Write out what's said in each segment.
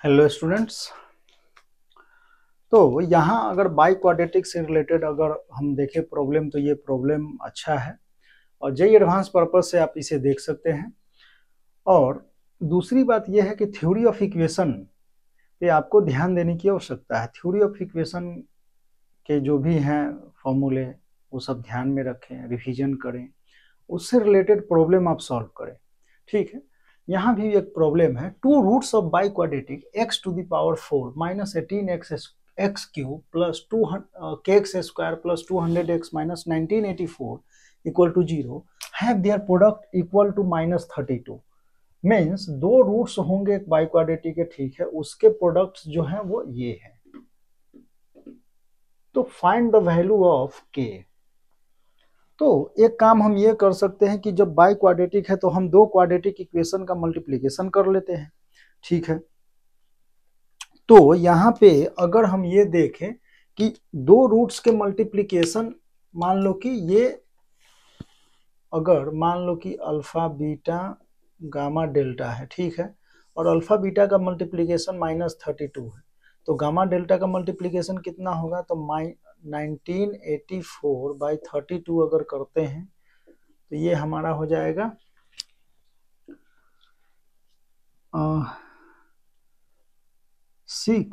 Hello students. तो यहाँ अगर बाई क्वाड्रेटिक से रिलेटेड अगर हम देखें प्रॉब्लम, तो ये प्रॉब्लम अच्छा है और जेई एडवांस पर्पस से आप इसे देख सकते हैं। और दूसरी बात यह है कि थ्योरी ऑफ इक्वेशन पे आपको ध्यान देने की आवश्यकता है। थ्योरी ऑफ इक्वेशन के जो भी हैं फॉर्मूले वो सब ध्यान में रखें, रिवीजन करें, उससे रिलेटेड प्रॉब्लम आप सॉल्व करें। ठीक है, यहाँ भी एक प्रॉब्लम है। Two roots of biquadratic x to the power 4 minus 18x cube plus 2 kx square plus 200x minus 1984 equal to 0 have their product equal to minus 32। Means दो roots होंगे एक बाई क्वाड्रेटिक के, ठीक है, उसके products जो हैं वो ये है। तो find the value of k। तो एक काम हम ये कर सकते हैं कि जब बाई क्वाड्रेटिक है तो हम दो क्वाड्रेटिक इक्वेशन का मल्टीप्लिकेशन कर लेते हैं। ठीक है, तो यहाँ पे अगर हम ये देखें कि दो रूट्स के मल्टीप्लिकेशन, मान लो कि ये अगर मान लो कि अल्फा बीटा गामा डेल्टा है, ठीक है, और अल्फा बीटा का मल्टीप्लिकेशन -32 है, तो गामा डेल्टा का मल्टीप्लिकेशन कितना होगा? तो 1984/32 अगर करते हैं तो ये हमारा हो जाएगा 6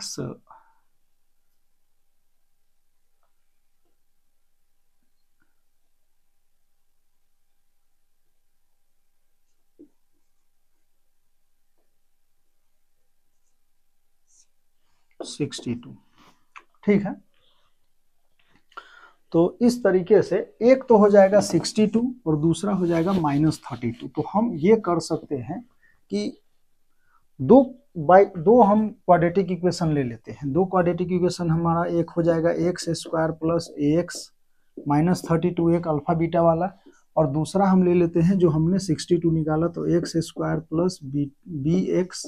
62। ठीक है, तो इस तरीके से एक तो हो जाएगा 62 और दूसरा हो जाएगा -32। तो हम ये कर सकते हैं कि दो हम क्वाड्रेटिक इक्वेशन ले लेते हैं। दो क्वाड्रेटिक इक्वेशन हमारा एक हो जाएगा एक्स स्क्वायर प्लस ए एक्स माइनस 32, एक अल्फा बीटा वाला, और दूसरा हम ले लेते हैं जो हमने 62 निकाला, तो x square plus b x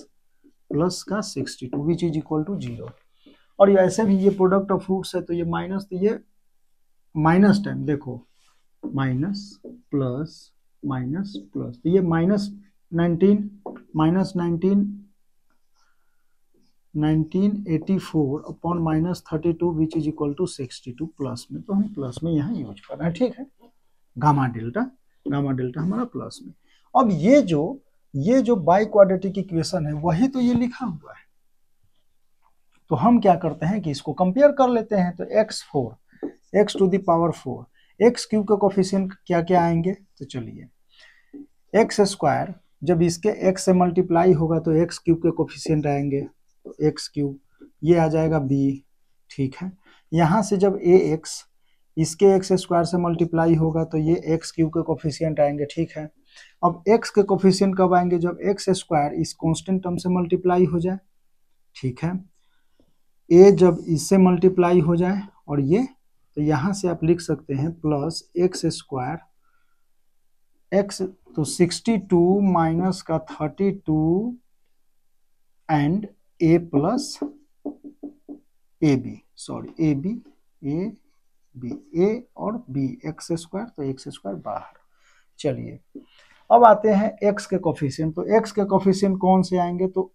plus का 62 विच इज इक्वल टू 0। और ये ऐसे भी ये प्रोडक्ट ऑफ रूट्स है, तो ये माइनस, तो ये माइनस टाइम देखो, माइनस प्लस माइनस प्लस, तो ये -19 1984 upon -32 which is equal to 62 plus में, तो हम प्लस में यहाँ यूज कर रहे हैं। ठीक है, गामा डेल्टा हमारा प्लस में। अब ये जो बाई क्वाड्रेटिक इक्वेशन है वही तो ये लिखा हुआ है, तो हम क्या करते हैं कि इसको कंपेयर कर लेते हैं। तो x to the power 4, x cube का कोफिशिएंट क्या क्या आएंगे? तो चलिए, एक्स स्क्वायर जब इसके x से मल्टीप्लाई होगा तो एक्स क्यूब के कोफिशिएंट आएंगे, तो एक्स क्यूब, ये आ जाएगा b। ठीक है, यहाँ से जब ax इसके एक्स स्क्वायर से मल्टीप्लाई होगा तो ये एक्स क्यूब के कोफिशिएंट आएंगे। ठीक है, अब x के कोफिशिएंट कब आएंगे? जब एक्स स्क्वायर इस कांस्टेंट टर्म से मल्टीप्लाई हो जाए। ठीक है, a जब इससे मल्टीप्लाई हो जाए और ये, तो यहाँ से आप लिख सकते हैं प्लस एक्स स्क्वायर एक्स, तो 62 माइनस का 32 and a plus A B, sorry A B A और b, एक्स स्क्वायर, तो एक्स स्क्वायर बाहर। चलिए, अब आते हैं x के कोफिशिएंट। तो x के कोफिशिएंट कौन से आएंगे? तो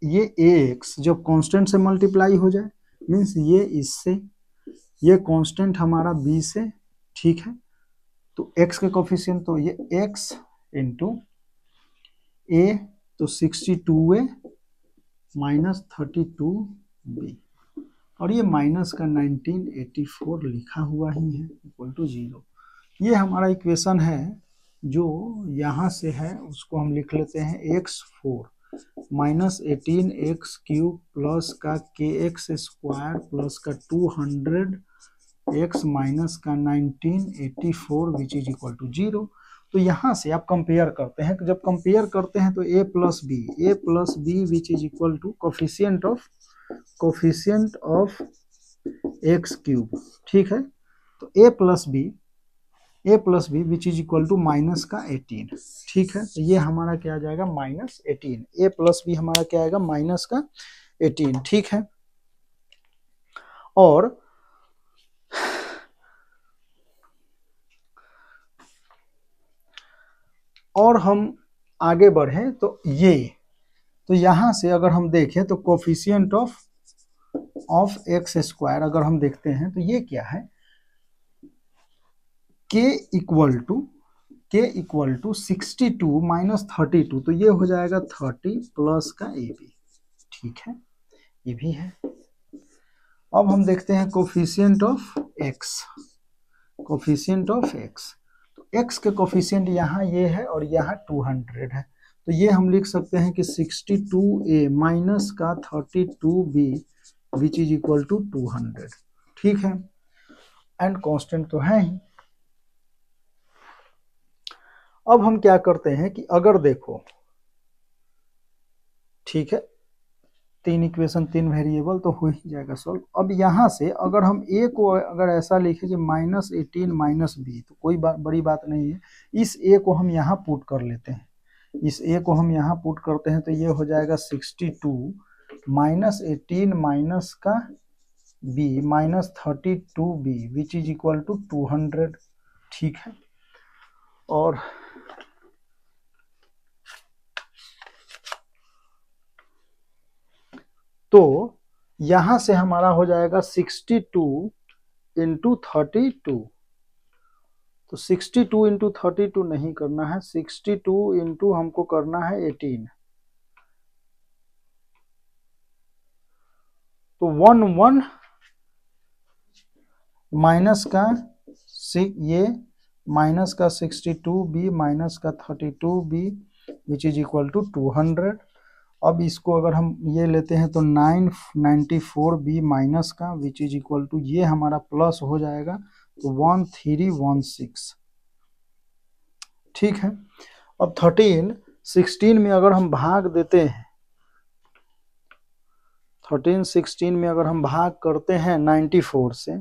ये ax जब कांस्टेंट से मल्टीप्लाई हो जाए, मीन्स ये इससे, ये कांस्टेंट हमारा b से। ठीक है, तो x के कोफिशिएंट, तो ये x इंटू a, तो 62a माइनस 32b, और ये माइनस का 1984 लिखा हुआ ही है इक्वल टू 0। ये हमारा इक्वेशन है जो यहाँ से है, उसको हम लिख लेते हैं x4 minus 18x cube plus का kx स्क्वायर प्लस का 200x माइनस का 1984 विच इज इक्वल टू 0। तो यहाँ से आप कंपेयर करते हैं, जब कंपेयर करते हैं तो a plus b which is equal to coefficient of x cube. ठीक है, तो a plus b which is equal to minus का 18। ठीक है, तो ये हमारा क्या आ जाएगा? -18। a प्लस बी हमारा क्या आएगा? माइनस का 18। ठीक है, और हम आगे बढ़े तो तो यहाँ से अगर हम देखें तो कोफिशिएंट ऑफ एक्स स्क्वायर अगर हम देखते हैं तो ये क्या है, k इक्वल टू 62 माइनस 32, तो ये हो जाएगा 30 प्लस का ए बी। ठीक है, ये भी है। अब हम देखते हैं कोफिशिएंट ऑफ एक्स, तो एक्स के कोफिशिएंट यहाँ ये है और यहाँ 200 है, तो ये हम लिख सकते हैं कि 62a माइनस का 32b which is equal to 200। ठीक है, एंड कांस्टेंट तो है ही। अब हम क्या करते हैं कि अगर देखो, ठीक है, 3 इक्वेशन 3 वेरिएबल तो हो ही जाएगा सॉल्व। अब यहाँ से अगर हम a को अगर ऐसा लिखे कि -18 माइनस बी, तो कोई बड़ी बात नहीं है। इस a को हम यहाँ पुट कर लेते हैं, इस a को हम यहाँ पुट करते हैं तो ये हो जाएगा 62 माइनस 18 माइनस का b minus 32b which is equal to 200। ठीक है, और तो यहां से हमारा हो जाएगा 62 इंटू 32, तो 62 इंटू 32 नहीं करना है, 62 इंटू हमको करना है 18, तो 1 माइनस का ये माइनस का 62b माइनस का 32b which is equal to 200। अब इसको अगर हम ये लेते हैं तो 994b माइनस का विच इज इक्वल टू, ये हमारा प्लस हो जाएगा तो 1316। ठीक है, अब 16 में अगर हम भाग देते हैं, 16 में अगर हम भाग करते हैं 94 से,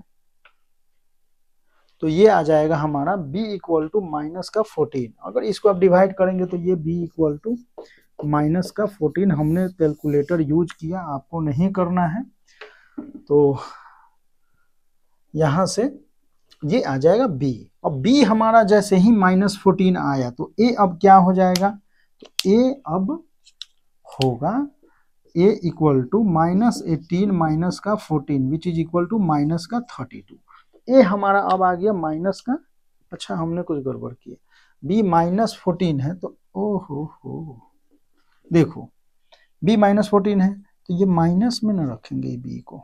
तो ये आ जाएगा हमारा b इक्वल टू माइनस का 14। अगर इसको आप डिवाइड करेंगे तो ये b इक्वल टू माइनस का 14, हमने कैलकुलेटर यूज किया, आपको नहीं करना है। तो यहां से ये आ जाएगा b। अब b हमारा जैसे ही -14 आया तो a अब क्या हो जाएगा, तो a अब होगा a इक्वल टू -18 माइनस का 14 which is equal to minus का 32। a हमारा अब आ गया माइनस का, अच्छा हमने कुछ गड़बड़ किया, b -14 है तो हो देखो b -14 है तो ये माइनस में ना रखेंगे b को,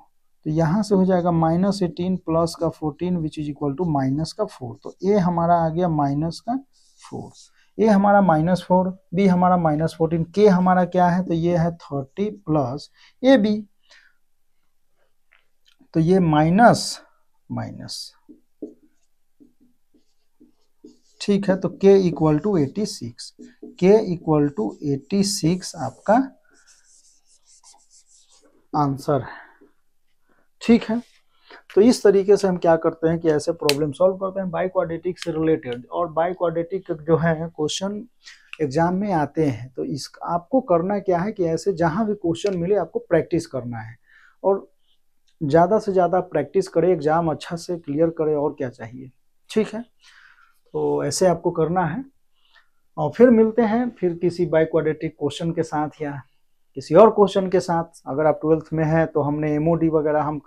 तो यहां से हो जाएगा -18 प्लस का 14 which is equal to minus का 4, तो a हमारा आ गया माइनस का 4, a हमारा -4, b हमारा -14, k हमारा क्या है, तो ये है 30 प्लस ए बी, तो ये माइनस। ठीक है, तो k equal to 86, k equal to 86 आपका आंसर है। ठीक है, तो इस तरीके से हम क्या करते हैं कि ऐसे प्रॉब्लम सॉल्व करते हैं बाई क्वाड्रेटिक से रिलेटेड। और बाई क्वाड्रेटिक जो है क्वेश्चन एग्जाम में आते हैं, तो इस आपको करना क्या है कि ऐसे जहां भी क्वेश्चन मिले आपको प्रैक्टिस करना है, और ज़्यादा से ज़्यादा प्रैक्टिस करें, एग्जाम अच्छा से क्लियर करें, और क्या चाहिए। ठीक है, तो ऐसे आपको करना है, और फिर मिलते हैं फिर किसी बाई क्वाड्रेटिक क्वेश्चन के साथ या किसी और क्वेश्चन के साथ। अगर आप 12th में हैं तो हमने MOD वगैरह हम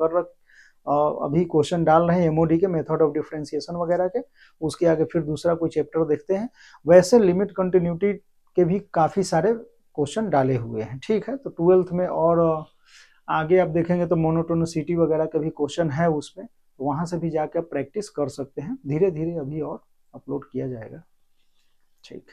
अभी क्वेश्चन डाल रहे हैं MOD के, मेथड ऑफ डिफरेंशिएशन वगैरह के, उसके आगे फिर दूसरा कोई चैप्टर देखते हैं। वैसे लिमिट कंटिन्यूटी के भी काफ़ी सारे क्वेश्चन डाले हुए हैं। ठीक है, तो 12th में और आगे आप देखेंगे तो मोनोटोनिसिटी वगैरह का भी क्वेश्चन है उसमें, तो वहाँ से भी जाकर प्रैक्टिस कर सकते हैं। धीरे धीरे अभी और अपलोड किया जाएगा। ठीक।